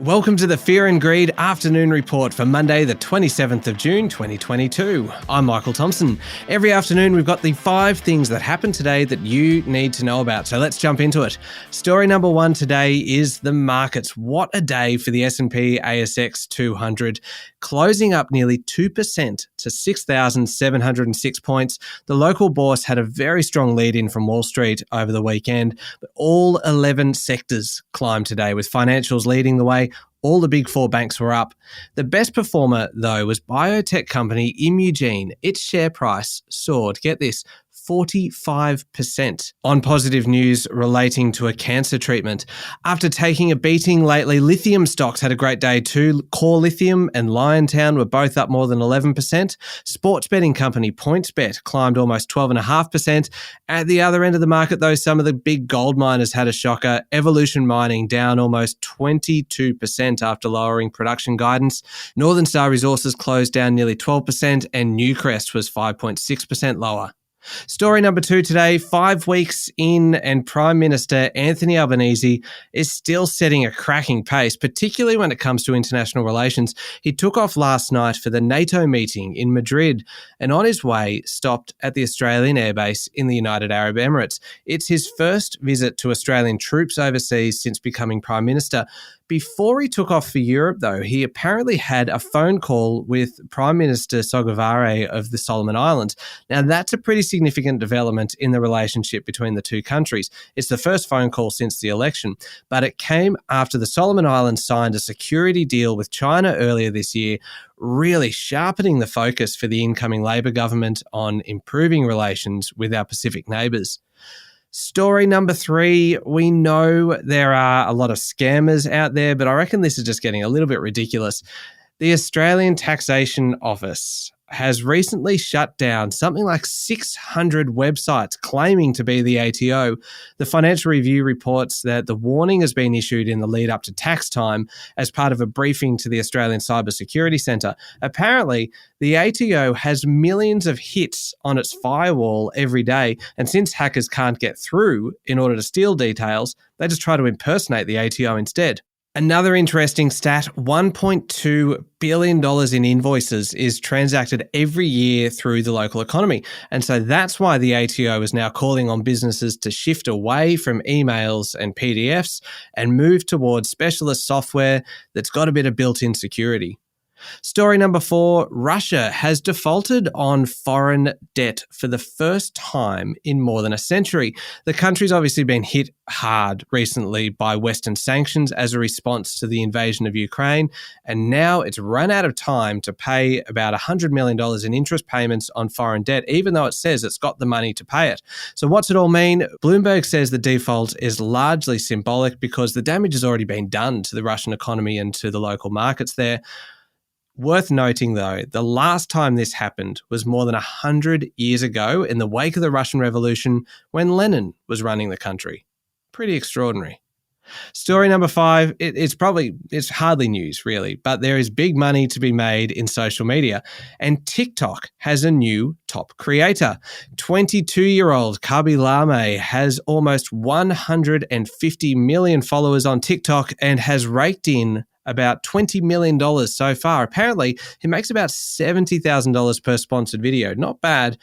Welcome to the Fear and Greed Afternoon Report for Monday, the 27th of June, 2022. I'm Michael Thompson. Every afternoon, we've got the 5 things that happened today that you need to know about. So let's jump into it. Story number 1 today is the markets. What a day for the S&P ASX 200, closing up nearly 2% to 6,706 points. The local bourse had a very strong lead-in from Wall Street over the weekend, but all 11 sectors climbed today, with financials leading the way. All the big 4 banks were up. The best performer, though, was biotech company Imugene. Its share price soared, get this, 45% on positive news relating to a cancer treatment. After taking a beating lately, lithium stocks had a great day too. Core Lithium and Liontown were both up more than 11%. Sports betting company PointsBet climbed almost 12.5%. At the other end of the market, though, some of the big gold miners had a shocker. Evolution Mining down almost 22% after lowering production guidance. Northern Star Resources closed down nearly 12%, and Newcrest was 5.6% lower. Story number 2 today, 5 weeks in, and Prime Minister Anthony Albanese is still setting a cracking pace, particularly when it comes to international relations. He took off last night for the NATO meeting in Madrid, and on his way stopped at the Australian airbase in the United Arab Emirates. It's his first visit to Australian troops overseas since becoming Prime Minister. Before he took off for Europe, though, he apparently had a phone call with Prime Minister Sogavare of the Solomon Islands. Now, that's a pretty significant development in the relationship between the two countries. It's the first phone call since the election, but it came after the Solomon Islands signed a security deal with China earlier this year, really sharpening the focus for the incoming Labor government on improving relations with our Pacific neighbours. Story number 3, we know there are a lot of scammers out there, but I reckon this is just getting a little bit ridiculous. The Australian Taxation Office has recently shut down something like 600 websites claiming to be the ATO. The Financial Review reports that the warning has been issued in the lead up to tax time as part of a briefing to the Australian Cybersecurity Centre. Apparently, the ATO has millions of hits on its firewall every day, and since hackers can't get through in order to steal details, they just try to impersonate the ATO instead. Another interesting stat, $1.2 billion in invoices is transacted every year through the local economy. And so that's why the ATO is now calling on businesses to shift away from emails and PDFs and move towards specialist software that's got a bit of built-in security. Story number 4, Russia has defaulted on foreign debt for the first time in more than a century. The country's obviously been hit hard recently by Western sanctions as a response to the invasion of Ukraine, and now it's run out of time to pay about $100 million in interest payments on foreign debt, even though it says it's got the money to pay it. So what's it all mean? Bloomberg says the default is largely symbolic because the damage has already been done to the Russian economy and to the local markets there. Worth noting, though, the last time this happened was more than 100 years ago in the wake of the Russian Revolution when Lenin was running the country. Pretty extraordinary. Story number 5, it's hardly news, really, but there is big money to be made in social media, and TikTok has a new top creator. 22-year-old Khaby Lame has almost 150 million followers on TikTok and has raked in about $20 million so far. Apparently, he makes about $70,000 per sponsored video. Not bad.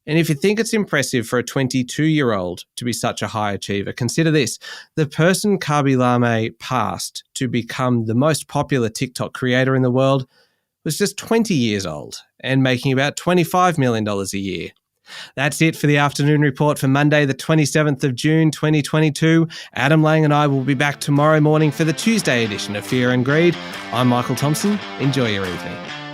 And if you think it's impressive for a 22-year-old to be such a high achiever, consider this. The person Khaby Lame passed to become the most popular TikTok creator in the world was just 20 years old and making about $25 million a year. That's it for the afternoon report for Monday, the 27th of June, 2022. Adam Lang and I will be back tomorrow morning for the Tuesday edition of Fear and Greed. I'm Michael Thompson. Enjoy your evening.